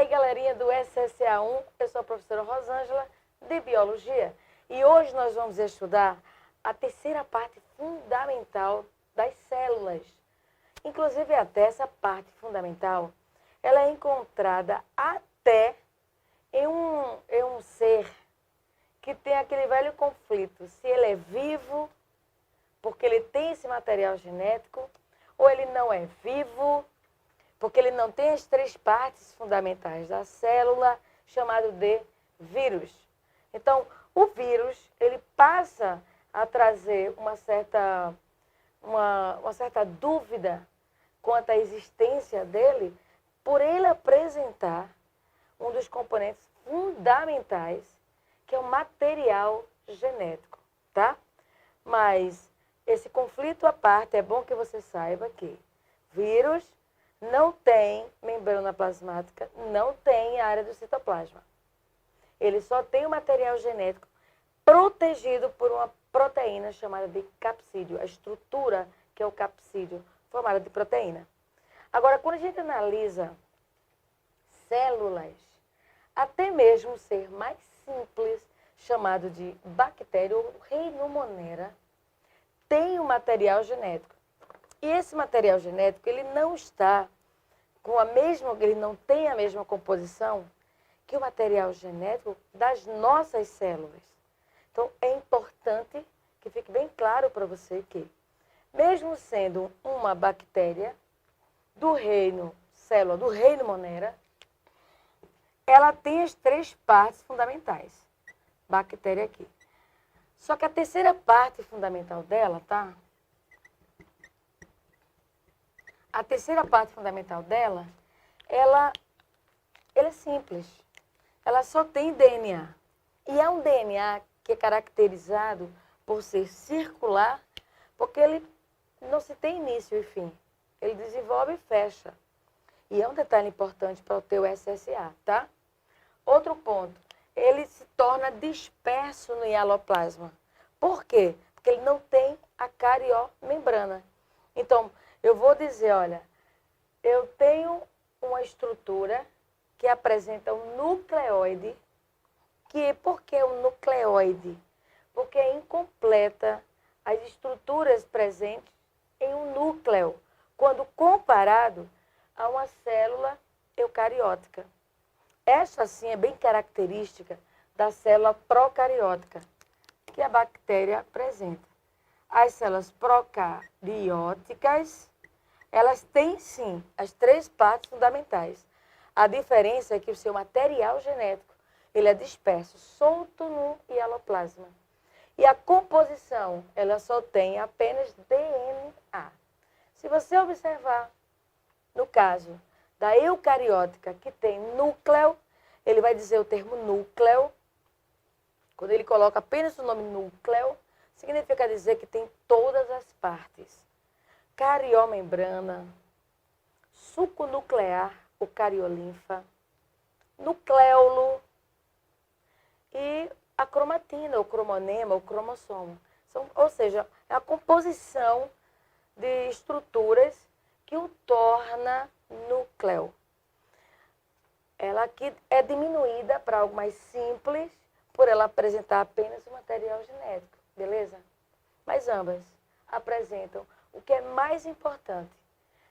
aí, galerinha do SSA1, eu sou a professora Rosângela, de Biologia, e hoje nós vamos estudar a terceira parte fundamental das células. Inclusive, até essa parte fundamental, ela é encontrada até em um ser que tem aquele velho conflito, se ele é vivo, porque ele tem esse material genético, ou ele não é vivo, porque ele não tem as três partes fundamentais da célula, chamado de vírus. Então, o vírus, ele passa a trazer uma certa dúvida quanto à existência dele, por ele apresentar um dos componentes fundamentais, que é o material genético, tá? Mas esse conflito à parte, é bom que você saiba que vírus não tem membrana plasmática, não tem área do citoplasma. Ele só tem o material genético protegido por uma proteína chamada de capsídeo, a estrutura que é o capsídeo, formada de proteína. Agora, quando a gente analisa células, até mesmo o ser mais simples, chamado de bactéria ou reino Monera, tem um material genético. E esse material genético, ele não está com ele não tem a mesma composição que o material genético das nossas células. Então, é importante que fique bem claro para você que, mesmo sendo uma bactéria célula do reino Monera, ela tem as três partes fundamentais. Bactéria aqui. Só que a terceira parte fundamental dela, tá? A terceira parte fundamental dela, ela é simples. Ela só tem DNA. E é um DNA que é caracterizado por ser circular, porque ele não se tem início e fim. Ele desenvolve e fecha. E é um detalhe importante para o teu SSA, tá? Outro ponto, ele se torna disperso no hialoplasma. Por quê? Porque ele não tem a cariomembrana. Então, eu vou dizer, olha, eu tenho uma estrutura que apresenta um nucleoide, por que o nucleoide? Porque é incompleta as estruturas presentes em um núcleo, quando comparado a uma célula eucariótica. Essa, sim, é bem característica da célula procariótica, que a bactéria apresenta. As células procarióticas, elas têm, sim, as três partes fundamentais. A diferença é que o seu material genético, ele é disperso, solto no hialoplasma. E a composição, ela só tem apenas DNA. Se você observar, no caso da eucariótica, que tem núcleo, ele vai dizer o termo núcleo. Quando ele coloca apenas o nome núcleo, significa dizer que tem todas as partes. Cariomembrana, suco nuclear, o cariolinfa, nucleolo e a cromatina, o cromonema, o cromossomo. Ou seja, é a composição de estruturas que o torna núcleo. Ela aqui é diminuída para algo mais simples, por ela apresentar apenas o material genético, beleza? Mas ambas apresentam o que é mais importante,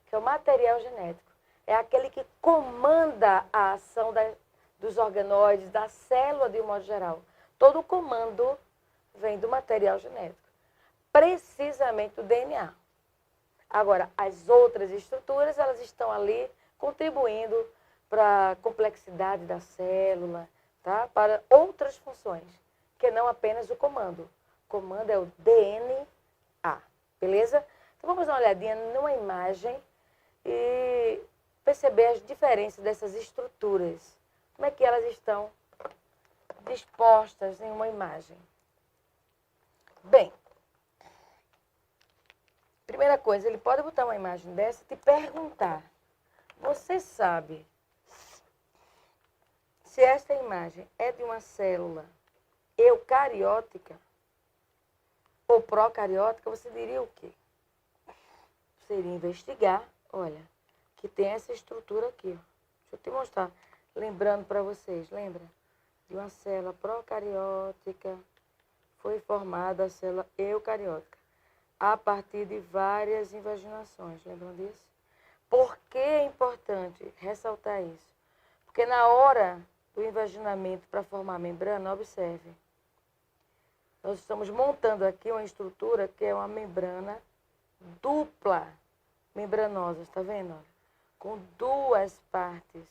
que é o material genético. É aquele que comanda a ação dos organoides, da célula de um modo geral. Todo o comando vem do material genético, precisamente do DNA. Agora, as outras estruturas, elas estão ali contribuindo para a complexidade da célula, tá? Para outras funções, que não apenas o comando. O comando é o DNA, beleza? Então, vamos dar uma olhadinha numa imagem e perceber as diferenças dessas estruturas. Como é que elas estão dispostas em uma imagem. Bem, primeira coisa, ele pode botar uma imagem dessa e te perguntar: você sabe se esta imagem é de uma célula eucariótica ou procariótica? Você diria o quê? Seria investigar, olha, que tem essa estrutura aqui. Ó. Deixa eu te mostrar. lembrando para vocês, lembra? De uma célula procariótica foi formada a célula eucariótica a partir de várias invaginações. Lembram disso? Por que é importante ressaltar isso? Porque na hora do invaginamento para formar a membrana, observe, nós estamos montando aqui uma estrutura que é uma membrana dupla membranosa, está vendo? Olha, com duas partes,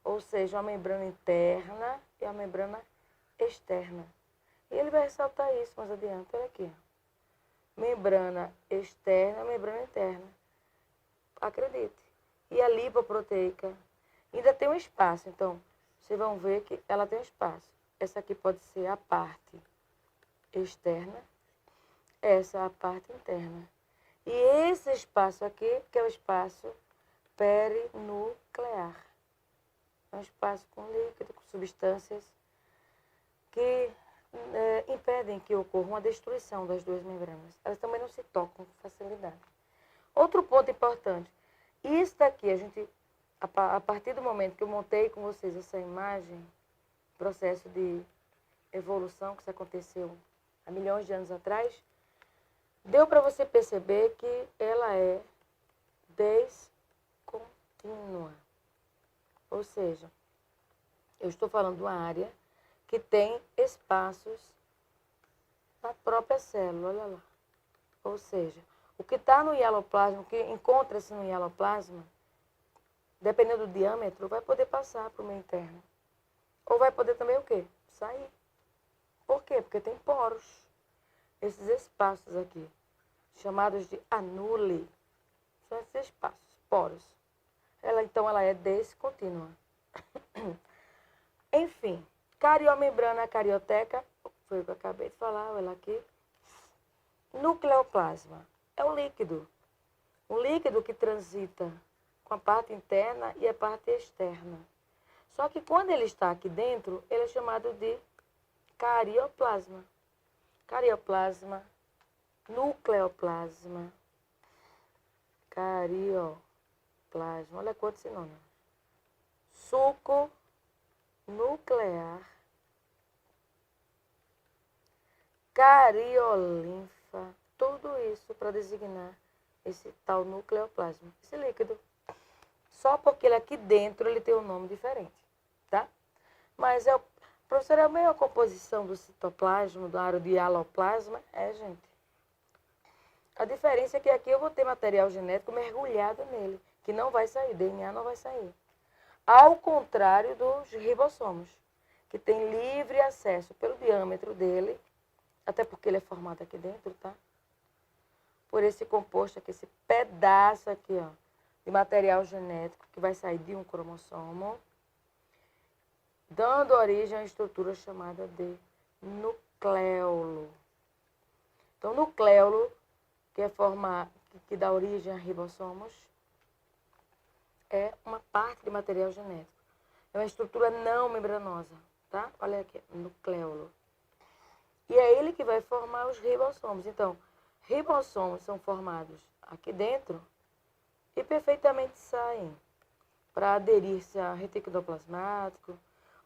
ou seja, uma membrana interna e uma membrana externa. E ele vai ressaltar isso mais adiante, olha aqui. Membrana externa, membrana interna. Acredite. E a lipoproteica ainda tem um espaço, então vocês vão ver que ela tem um espaço. Essa aqui pode ser a parte externa, essa é a parte interna. E esse espaço aqui, que é o espaço perinuclear. É um espaço com líquido, com substâncias que impedem que ocorra uma destruição das duas membranas. Elas também não se tocam com facilidade. Outro ponto importante. Isso daqui, a partir do momento que eu montei com vocês essa imagem, processo de evolução que isso aconteceu há milhões de anos atrás, deu para você perceber que ela é descontínua. Ou seja, eu estou falando de uma área que tem espaços na própria célula, olha lá. Ou seja, o que está no hialoplasma, o que encontra-se no hialoplasma, dependendo do diâmetro, vai poder passar para o meio interno. Ou vai poder também o quê? Sair. Por quê? Porque tem poros. Esses espaços aqui, chamados de anule, são esses espaços, poros. Então, ela é descontínua. Enfim, cariomembrana carioteca, foi o que eu acabei de falar, olha aqui. Nucleoplasma é o líquido. Um líquido que transita com a parte interna e a parte externa. Só que quando ele está aqui dentro, ele é chamado de carioplasma. Carioplasma, nucleoplasma, carioplasma. Olha quanto sinônimo. Suco nuclear, cariolinfa, tudo isso para designar esse tal nucleoplasma, esse líquido. Só porque ele aqui dentro ele tem um nome diferente, tá? Mas professor, é a mesma composição do citoplasma, do aro de hialoplasma? Gente. A diferença é que aqui eu vou ter material genético mergulhado nele, que não vai sair, DNA não vai sair. Ao contrário dos ribossomos, que tem livre acesso pelo diâmetro dele, até porque ele é formado aqui dentro, tá? Por esse composto aqui, esse pedaço aqui, ó, de material genético que vai sair de um cromossomo, dando origem a uma estrutura chamada de nucleolo. Então, nucleolo, que dá origem a ribossomos, é uma parte de material genético. É uma estrutura não membranosa, tá? Olha aqui, nucleolo. E é ele que vai formar os ribossomos. Então, ribossomos são formados aqui dentro e perfeitamente saem para aderir-se a retículo endoplasmático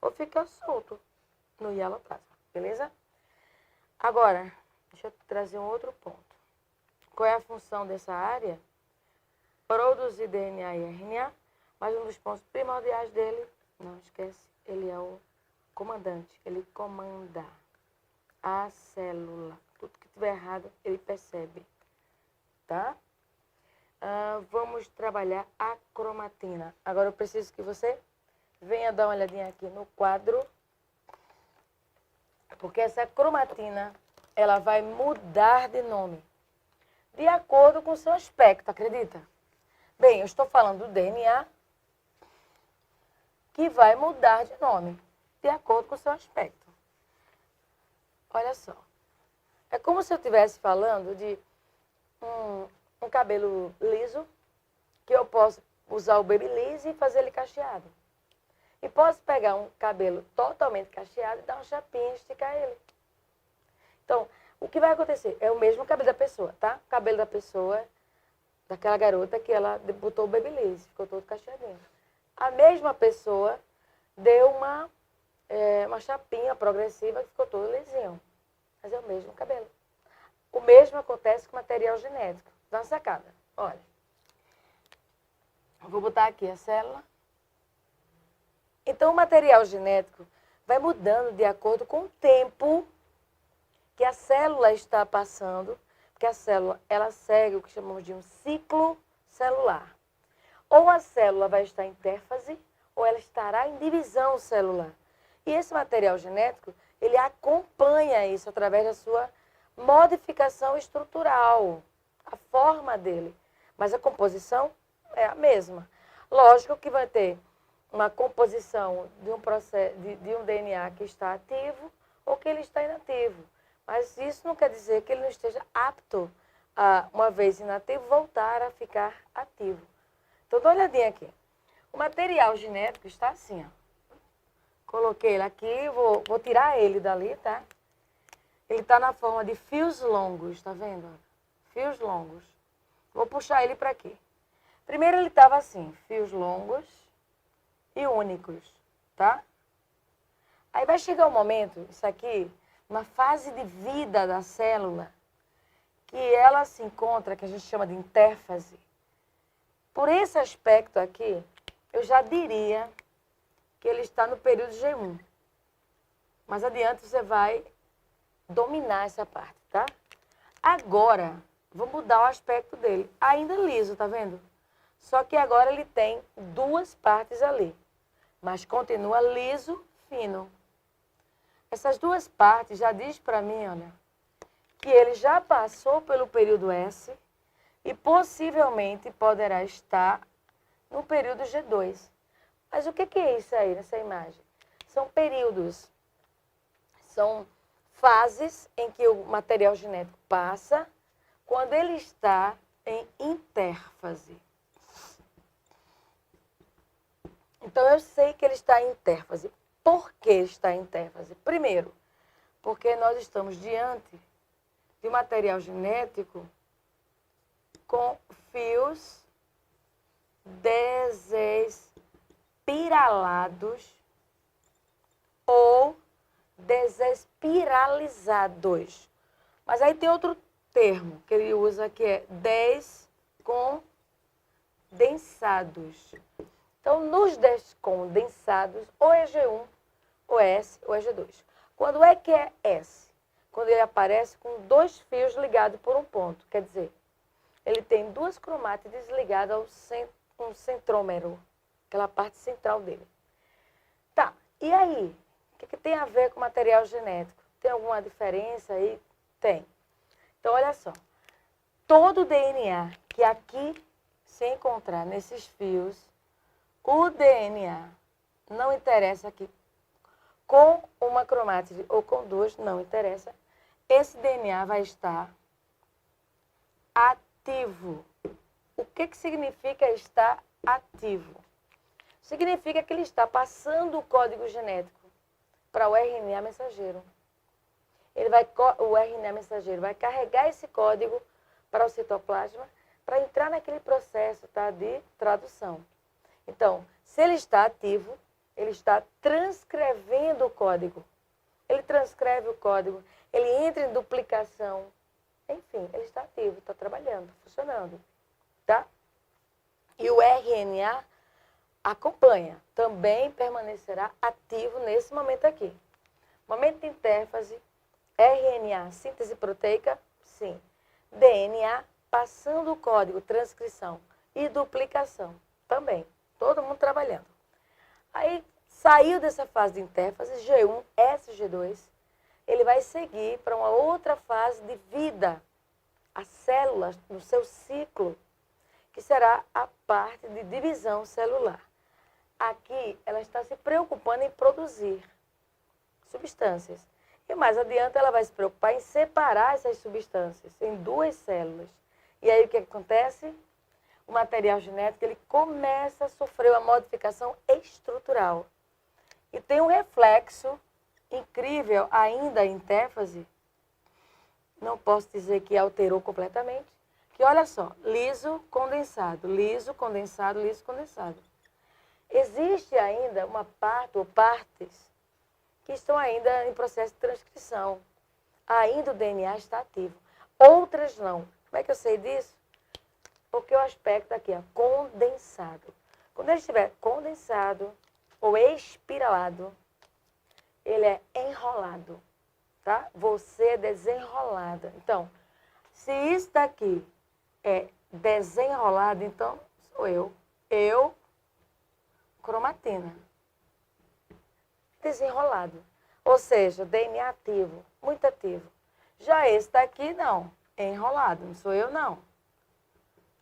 ou ficar solto no hialoplasma, beleza? Agora, deixa eu trazer um outro ponto. Qual é a função dessa área? Produzir DNA e RNA, mas um dos pontos primordiais dele, não esquece, ele é o comandante, ele comanda a célula. Tudo que estiver errado, ele percebe, tá? Vamos trabalhar a cromatina. Agora eu preciso que você venha dar uma olhadinha aqui no quadro, porque essa cromatina, ela vai mudar de nome, de acordo com o seu aspecto, acredita? Bem, eu estou falando do DNA, que vai mudar de nome, de acordo com o seu aspecto. Olha só. É como se eu estivesse falando de um cabelo liso, que eu posso usar o babyliss e fazer ele cacheado. E posso pegar um cabelo totalmente cacheado e dar uma chapinha e esticar ele. Então, o que vai acontecer? É o mesmo cabelo da pessoa, tá? O cabelo da pessoa, daquela garota que ela botou o babyliss, ficou todo cacheadinho. A mesma pessoa deu uma chapinha progressiva que ficou todo lisinho. Mas é o mesmo cabelo. O mesmo acontece com material genético. Dá uma sacada. Olha. Eu vou botar aqui a célula. Então, o material genético vai mudando de acordo com o tempo que a célula está passando, porque a célula, ela segue o que chamamos de um ciclo celular. Ou a célula vai estar em intérfase, ou ela estará em divisão celular. E esse material genético, ele acompanha isso através da sua modificação estrutural, a forma dele. Mas a composição é a mesma. Lógico que vai ter uma composição de um processo, de um DNA que está ativo ou que ele está inativo. Mas isso não quer dizer que ele não esteja apto a, uma vez inativo, voltar a ficar ativo. Então, dá uma olhadinha aqui. O material genético está assim, ó. Coloquei ele aqui, vou tirar ele dali, tá? Ele está na forma de fios longos, tá vendo? Fios longos. Vou puxar ele para aqui. Primeiro ele estava assim, fios longos e únicos, tá? Aí vai chegar um momento, isso aqui, uma fase de vida da célula, que ela se encontra, que a gente chama de intérfase. Por esse aspecto aqui, eu já diria que ele está no período G1. Mais adiante você vai dominar essa parte, tá? Agora, vou mudar o aspecto dele. Ainda liso, tá vendo? Só que agora ele tem duas partes ali. Mas continua liso, fino. Essas duas partes já diz para mim, olha, que ele já passou pelo período S e possivelmente poderá estar no período G2. Mas o que é isso aí nessa imagem? São períodos, são fases em que o material genético passa quando ele está em intérfase. Então, eu sei que ele está em intérfase. Por que está em intérfase? Primeiro, porque nós estamos diante de um material genético com fios desespiralados ou desespiralizados. Mas aí tem outro termo que ele usa que é descondensados. Então, nos descondensados, ou é G1, ou é S, ou é G2. Quando é que é S? Quando ele aparece com dois fios ligados por um ponto. Quer dizer, ele tem duas cromátides ligadas ao centrômero, aquela parte central dele. Tá, e aí? O que tem a ver com material genético? Tem alguma diferença aí? Tem. Então, olha só. Todo DNA que aqui se encontrar nesses fios, o DNA não interessa aqui com uma cromátide ou com duas, não interessa. Esse DNA vai estar ativo. O que significa estar ativo? Significa que ele está passando o código genético para o RNA mensageiro. O RNA mensageiro vai carregar esse código para o citoplasma para entrar naquele processo, tá, de tradução. Então, se ele está ativo, ele está transcrevendo o código. Ele transcreve o código, ele entra em duplicação. Enfim, ele está ativo, está trabalhando, funcionando. Tá? E o RNA acompanha, também permanecerá ativo nesse momento aqui. Momento de intérfase, RNA, síntese proteica, sim. DNA, passando o código, transcrição e duplicação, também. Todo mundo trabalhando. Aí, saiu dessa fase de intérfase, G1, S, G2, ele vai seguir para uma outra fase de vida. As células, no seu ciclo, que será a parte de divisão celular. Aqui, ela está se preocupando em produzir substâncias. E mais adiante, ela vai se preocupar em separar essas substâncias em duas células. E aí, o que acontece? O material genético, ele começa a sofrer uma modificação estrutural. E tem um reflexo incrível ainda em intérfase, não posso dizer que alterou completamente, que olha só, liso, condensado, liso, condensado, liso, condensado. Existe ainda uma parte ou partes que estão ainda em processo de transcrição. Ainda o DNA está ativo. Outras não. Como é que eu sei disso? Porque o aspecto aqui é condensado. Quando ele estiver condensado ou espiralado, ele é enrolado, tá? Você é desenrolada. Então, se isso daqui é desenrolado, então sou eu. Eu, cromatina. Desenrolado. Ou seja, DNA ativo, muito ativo. Já esse daqui, não. Enrolado, não sou eu, não.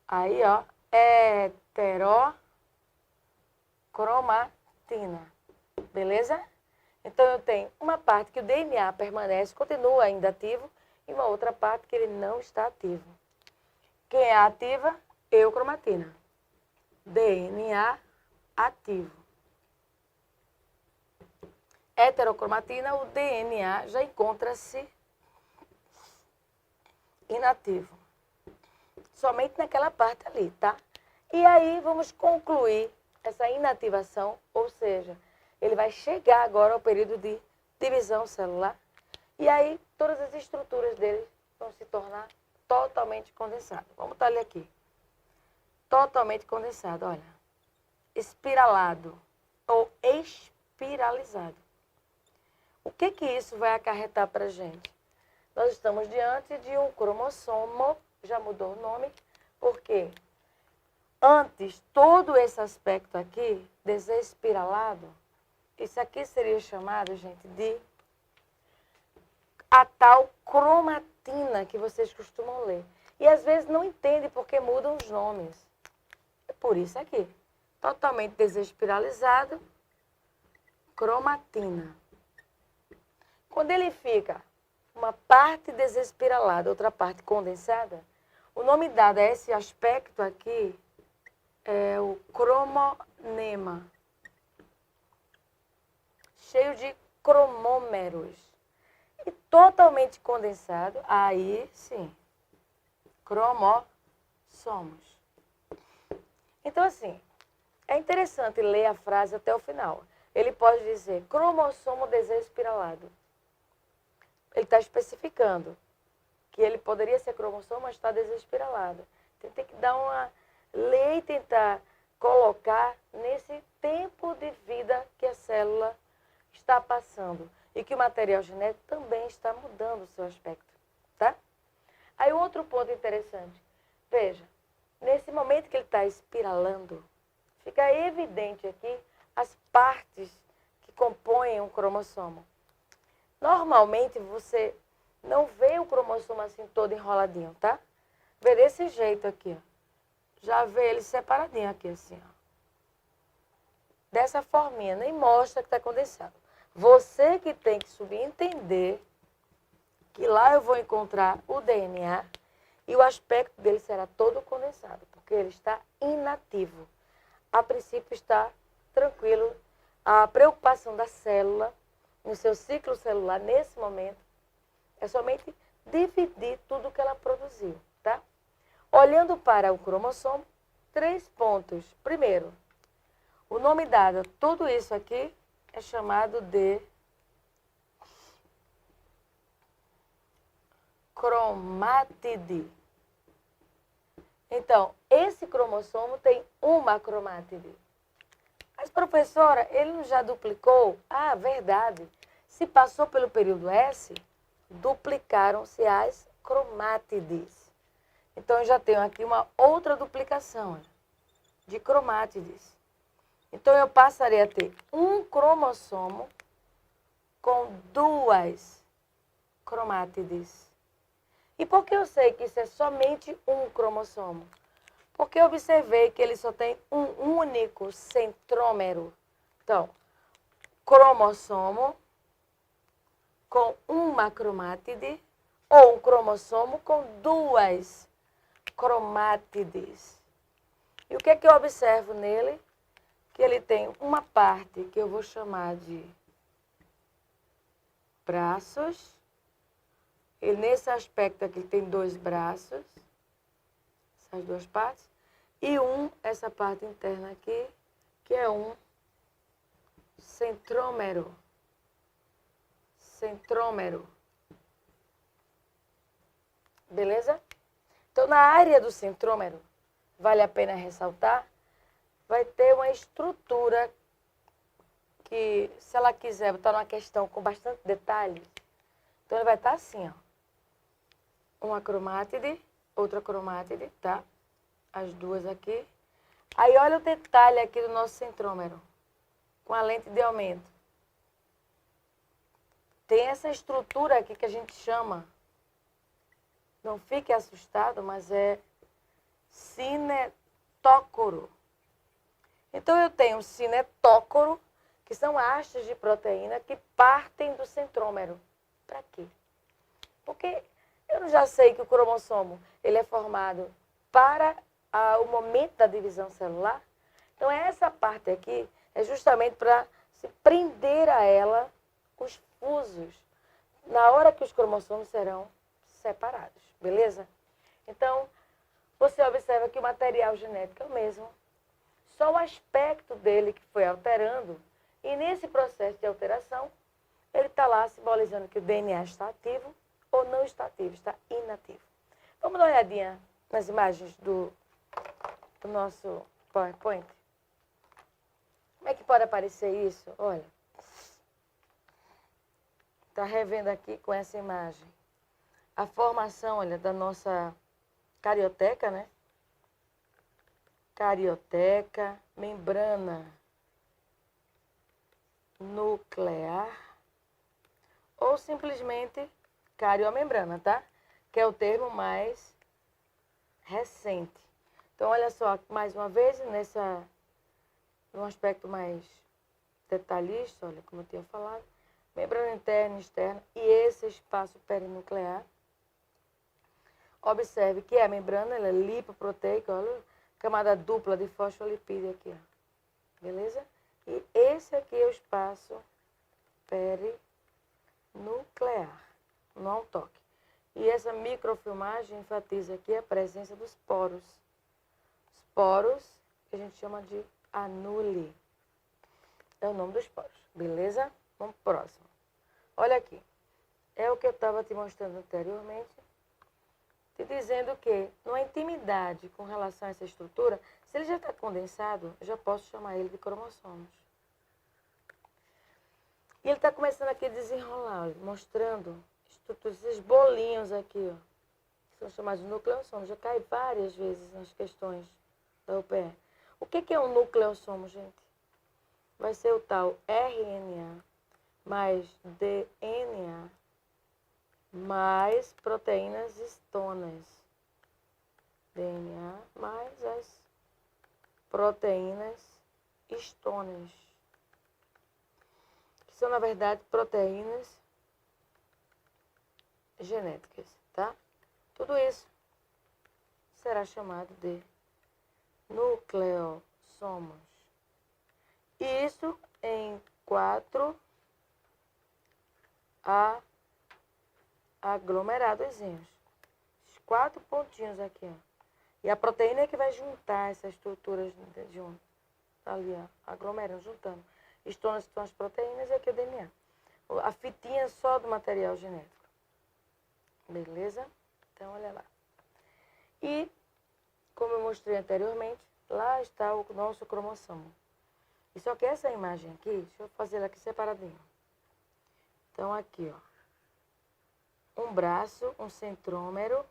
Aí, ó, heterocromatina. Beleza? Então, eu tenho uma parte que o DNA permanece, continua ainda ativo, e uma outra parte que ele não está ativo. Quem é ativa? Eucromatina. DNA ativo. Heterocromatina, o DNA já encontra-se inativo. Somente naquela parte ali, tá? E aí vamos concluir essa inativação, ou seja, ele vai chegar agora ao período de divisão celular, e aí todas as estruturas dele vão se tornar totalmente condensadas. Vamos botar ele aqui. Totalmente condensado, olha. Espiralado ou espiralizado. O que isso vai acarretar para a gente? Nós estamos diante de um cromossomo, já mudou o nome, porque antes, todo esse aspecto aqui, desespiralado, isso aqui seria chamado, gente, de a tal cromatina que vocês costumam ler. E às vezes não entende porque mudam os nomes. É por isso aqui. Totalmente desespiralizado, cromatina. Quando ele fica uma parte desespiralada, outra parte condensada, o nome dado a esse aspecto aqui é o cromonema, cheio de cromômeros. E totalmente condensado, aí sim, cromossomos. Então, assim, é interessante ler a frase até o final. Ele pode dizer cromossomo desespiralado. Ele está especificando que ele poderia ser cromossomo, mas está desespiralado. Então, tem que dar uma lei e tentar colocar nesse tempo de vida que a célula está passando e que o material genético também está mudando o seu aspecto, tá? Aí, outro ponto interessante. Veja, nesse momento que ele está espiralando, fica evidente aqui as partes que compõem um cromossomo. Normalmente, você não vê o cromossomo assim todo enroladinho, tá? Vê desse jeito aqui, ó. Já vê ele separadinho aqui, assim, ó. Dessa forminha, nem mostra que está condensado. Você que tem que subentender que lá eu vou encontrar o DNA e o aspecto dele será todo condensado, porque ele está inativo. A princípio está tranquilo. A preocupação da célula no seu ciclo celular, nesse momento, é somente dividir tudo que ela produziu, tá? Olhando para o cromossomo, 3 pontos. Primeiro, o nome dado a tudo isso aqui é chamado de cromátide. Então, esse cromossomo tem uma cromátide. Mas, professora, ele não já duplicou? Ah, verdade. Se passou pelo período S, duplicaram-se as cromátides. Então, eu já tenho aqui uma outra duplicação de cromátides. Então, eu passarei a ter um cromossomo com 2 cromátides. E por que eu sei que isso é somente um cromossomo? Porque eu observei que ele só tem um único centrômero. Então, cromossomo com uma cromátide ou um cromossomo com 2 cromátides. E o que é que eu observo nele? Que ele tem uma parte que eu vou chamar de braços. E nesse aspecto aqui ele tem 2 braços, essas 2 partes. E essa parte interna aqui, que é um centrômero. Centrômero. Beleza? Então, na área do centrômero, vale a pena ressaltar, vai ter uma estrutura que, se ela quiser botar uma questão com bastante detalhe, então ele vai estar assim, ó. Uma cromátide, outra cromátide, tá? As duas aqui. Aí olha o detalhe aqui do nosso centrômero, com a lente de aumento. Tem essa estrutura aqui que a gente chama, não fique assustado, mas é cinetócoro. Então eu tenho cinetócoro, que são hastes de proteína que partem do centrômero. Para quê? Porque eu já sei que o cromossomo ele é formado para o momento da divisão celular. Então essa parte aqui é justamente para se prender a ela os fusos na hora que os cromossomos serão separados, beleza? Então, você observa que o material genético é o mesmo, só o aspecto dele que foi alterando, e nesse processo de alteração, ele está lá simbolizando que o DNA está ativo ou não está ativo, está inativo. Vamos dar uma olhadinha nas imagens do nosso PowerPoint? Como é que pode aparecer isso? Olha, está revendo aqui com essa imagem a formação, olha, da nossa carioteca, né? Carioteca, membrana nuclear, ou simplesmente cariomembrana, tá? Que é o termo mais recente. Então, olha só, mais uma vez, num aspecto mais detalhista, olha, como eu tinha falado, membrana interna e externa e esse espaço perinuclear. Observe que a membrana ela é lipoproteica, olha, camada dupla de fosfolipídio aqui, ó. Beleza? E esse aqui é o espaço perinuclear, não há um toque. E essa microfilmagem enfatiza aqui a presença dos poros. Os poros que a gente chama de anule. É o nome dos poros, beleza? Vamos pro próximo. Olha aqui, é o que eu estava te mostrando anteriormente, te dizendo que, numa intimidade com relação a essa estrutura, se ele já está condensado, eu já posso chamar ele de cromossomos. E ele está começando aqui a desenrolar, olha, mostrando estruturas, esses bolinhos aqui, ó, que são chamados de nucleossomos. Já cai várias vezes nas questões da UPE. O que é um nucleossomo, gente? Vai ser o tal RNA mais DNA mais proteínas histonas. DNA mais as proteínas histonas. Que são, na verdade, proteínas genéticas, tá? Tudo isso será chamado de nucleossomos. Isso em 4 aglomeradozinhos. Esses 4 pontinhos aqui, ó. E a proteína é que vai juntar essas estruturas junto. Ali, ó, aglomerando, juntando. Histonas que são as proteínas e aqui o DNA. A fitinha só do material genético. Beleza? Então, olha lá. E, como eu mostrei anteriormente, lá está o nosso cromossomo. E só que essa imagem aqui, deixa eu fazer ela aqui separadinho. Então, aqui, ó. Um braço, um centrômero,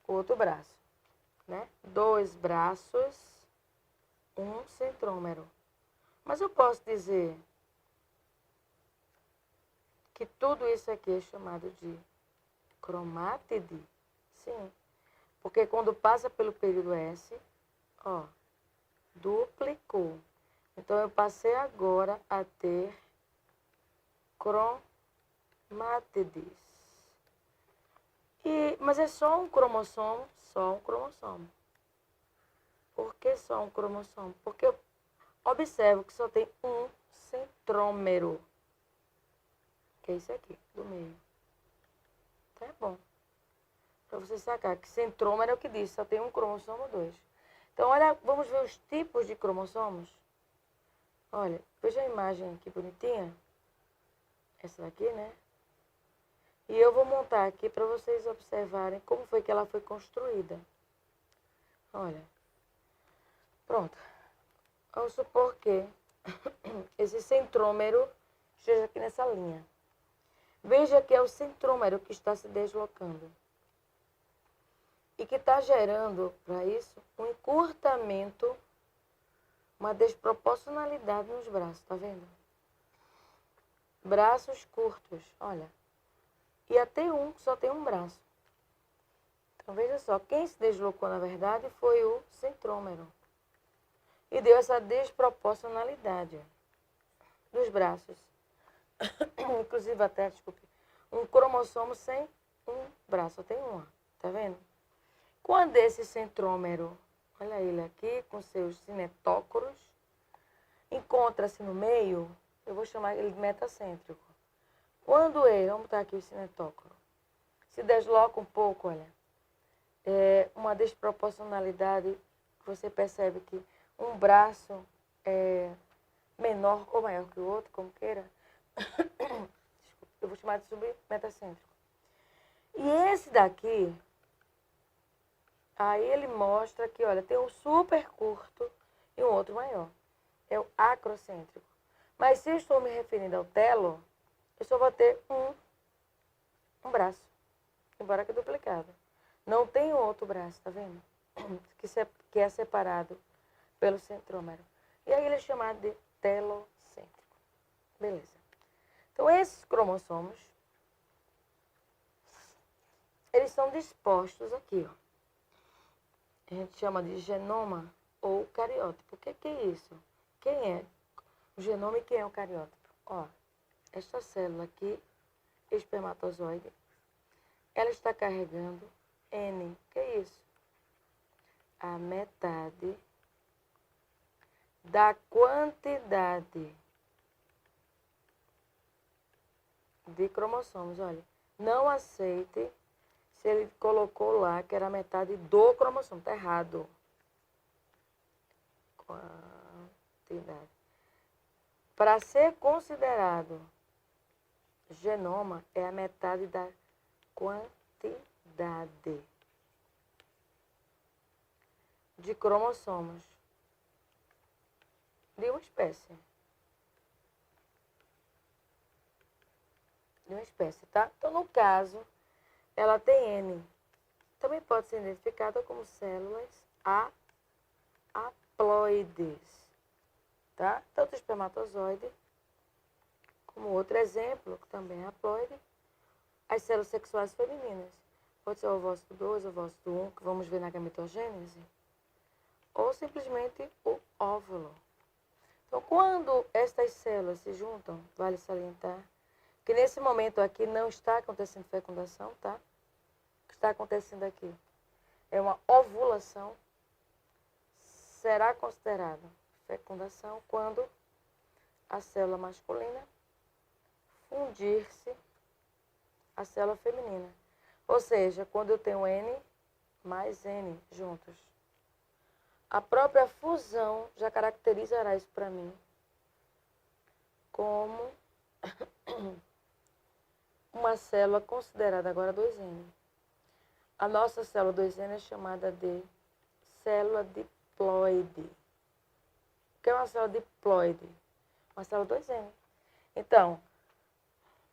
outro braço, né? 2 braços, um centrômero. Mas eu posso dizer que tudo isso aqui é chamado de cromátide? Sim. Porque quando passa pelo período S, ó, duplicou. Então, eu passei agora a ter cromátides. Mas é só um cromossomo? Só um cromossomo. Por que só um cromossomo? Porque eu observo que só tem um centrômero. Que é esse aqui, do meio. Então é bom. Para você sacar que centrômero é o que diz, só tem um cromossomo ou 2. Então, olha, vamos ver os tipos de cromossomos? Olha, veja a imagem aqui bonitinha. Essa daqui, né? E eu vou montar aqui para vocês observarem como foi que ela foi construída. Olha. Pronto. Vamos supor que esse centrômero esteja aqui nessa linha. Veja que é o centrômero que está se deslocando. E que está gerando, para isso, um encurtamento, uma desproporcionalidade nos braços, tá vendo? Braços curtos, olha. E até um que só tem um braço. Então, veja só, quem se deslocou, na verdade, foi o centrômero. E deu essa desproporcionalidade dos braços. Inclusive, até, desculpe, um cromossomo sem um braço, só tem uma, tá vendo? Quando esse centrômero, olha ele aqui, com seus cinetócoros, encontra-se no meio, eu vou chamar ele de metacêntrico. Quando ele, vamos botar aqui o cinetócoro, se desloca um pouco, olha, é uma desproporcionalidade, você percebe que um braço é menor ou maior que o outro, como queira. Eu vou chamar de submetacêntrico. E esse daqui, aí ele mostra que, olha, tem um super curto e um outro maior. É o acrocêntrico. Mas se eu estou me referindo ao telo, eu só vou ter um braço, embora que duplicado. Não tem outro braço, tá vendo? Que é separado pelo centrômero. E aí ele é chamado de telocêntrico. Beleza. Então, esses cromossomos, eles são dispostos aqui, ó. A gente chama de genoma ou cariótipo. O que é isso? Quem é o genoma e quem é o cariótipo? Ó, esta célula aqui, espermatozoide, ela está carregando N. O que é isso? A metade da quantidade de cromossomos. Olha, não aceite se ele colocou lá que era metade do cromossomo. Está errado. Quantidade. Para ser considerado genoma, é a metade da quantidade de cromossomos de uma espécie. De uma espécie, tá? Então, no caso, ela tem N. Também pode ser identificada como células haploides, tá? Tanto o espermatozoide, como outro exemplo, que também é haploide, as células sexuais femininas. Pode ser o ovócito 2, o ovócito 1, que vamos ver na gametogênese, ou simplesmente o óvulo. Então, quando estas células se juntam, vale salientar que nesse momento aqui não está acontecendo fecundação, tá? O que está acontecendo aqui é uma ovulação. Será considerado fecundação quando a célula masculina fundir-se à célula feminina. Ou seja, quando eu tenho N mais N juntos. A própria fusão já caracterizará isso para mim como uma célula considerada agora 2N. A nossa célula 2N é chamada de célula diploide. O que é uma célula diploide? Uma célula 2N. Então,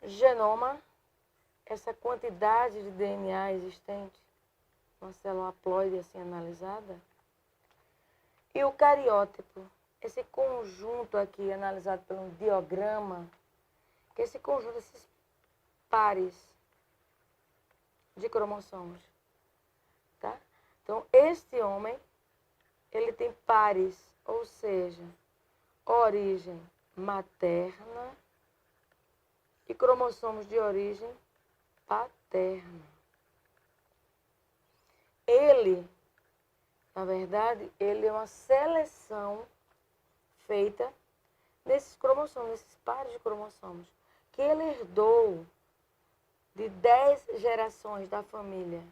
genoma, essa quantidade de DNA existente, uma célula haploide assim analisada, e o cariótipo, esse conjunto aqui analisado pelo diagrama, que é esse conjunto, esses pares de cromossomos, tá? Então, este homem, ele tem pares, ou seja, origem materna e cromossomos de origem paterna. Ele, na verdade, ele é uma seleção feita nesses cromossomos, nesses pares de cromossomos, que ele herdou de 10 gerações da família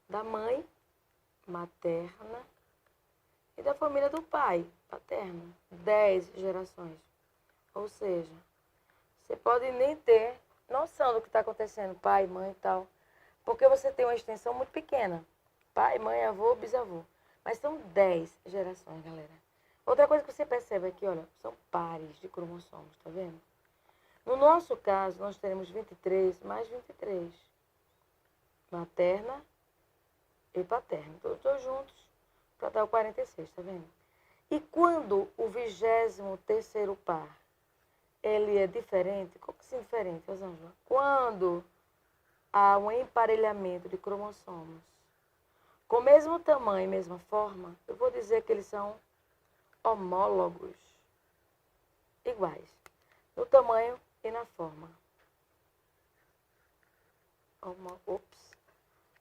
da mãe materna E da família do pai, paterno, 10 gerações. Ou seja, você pode nem ter noção do que está acontecendo, pai, mãe e tal, porque você tem uma extensão muito pequena. Pai, mãe, avô, bisavô. Mas são 10 gerações, galera. Outra coisa que você percebe aqui, olha, são pares de cromossomos, tá vendo? No nosso caso, nós teremos 23 mais 23. Materna e paterna. Todos juntos para dar o 46, tá vendo? E quando o 23º par, ele é diferente, qual que é diferente, Rosângela? Quando há um emparelhamento de cromossomos com o mesmo tamanho e mesma forma, eu vou dizer que eles são homólogos, iguais, no tamanho e na forma.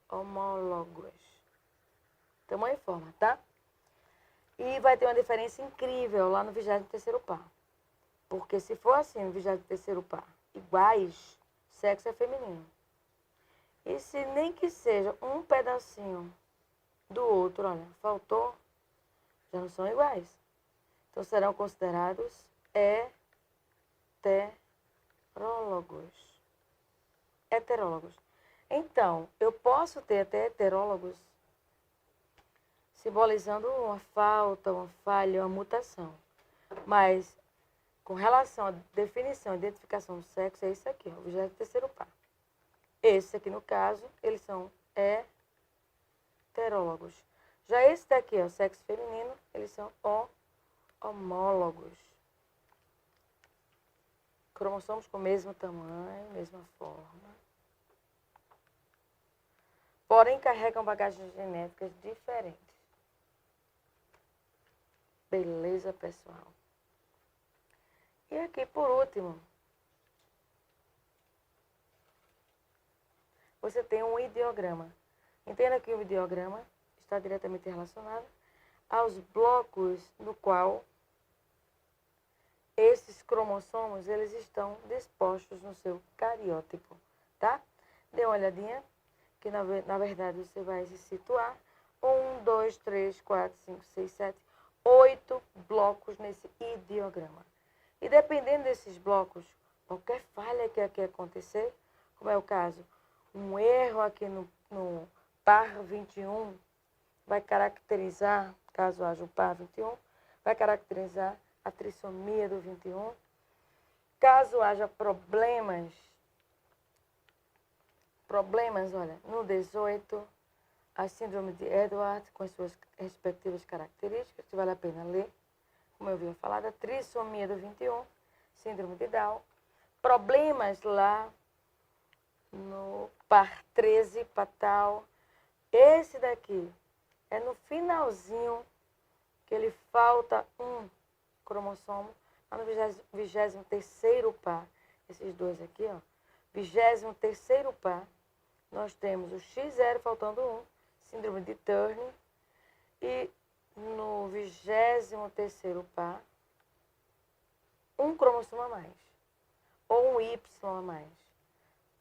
Homólogos. Tamanho e forma, tá? E vai ter uma diferença incrível lá no 23º par. Porque se for assim, no 23º par, iguais, sexo é feminino. E se nem que seja um pedacinho do outro, olha, faltou, já não são iguais. Então serão considerados heterólogos. Heterólogos. Então, eu posso ter até heterólogos simbolizando uma falta, uma falha, uma mutação. Mas, com relação à definição e identificação do sexo, é isso aqui, o 23º par. Esse aqui, no caso, eles são heterólogos. Já esse daqui, ó, sexo feminino, eles são homólogos. Cromossomos com o mesmo tamanho, mesma forma. Porém, carregam bagagens genéticas diferentes. Beleza, pessoal? E aqui, por último, você tem um ideograma. Entenda que o ideograma está diretamente relacionado aos blocos no qual esses cromossomos eles estão dispostos no seu cariótipo, tá? Dê uma olhadinha, que na verdade você vai se situar 1, 2, 3, 4, 5, 6, 7, 8 blocos nesse ideograma. E dependendo desses blocos, qualquer falha que aqui acontecer, como é o caso, um erro aqui no par 21, vai caracterizar, caso haja o par 21, vai caracterizar a trissomia do 21. Caso haja problemas, olha, no 18, a síndrome de Edwards, com as suas respectivas características, que vale a pena ler, como eu havia falado, a trissomia do 21, síndrome de Down. Problemas lá no par 13, patal. Esse daqui é no finalzinho que ele falta um cromossomo, lá no 23º par. Esses dois aqui, ó. 23º par, nós temos o X0 faltando um, síndrome de Turner. E no 23º par, um cromossomo a mais, ou um Y a mais.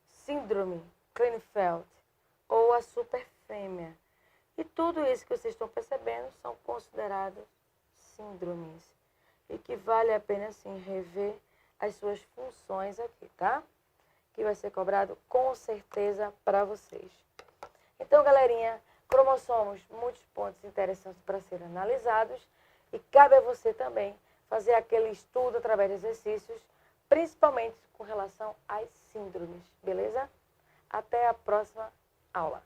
Síndrome Klinefelter, ou a superfêmea. E tudo isso que vocês estão percebendo são considerados síndromes. E que vale a pena, sim, rever as suas funções aqui, tá? Que vai ser cobrado com certeza para vocês. Então, galerinha, cromossomos, muitos pontos interessantes para serem analisados. E cabe a você também fazer aquele estudo através de exercícios, principalmente com relação às síndromes, beleza? Até a próxima aula.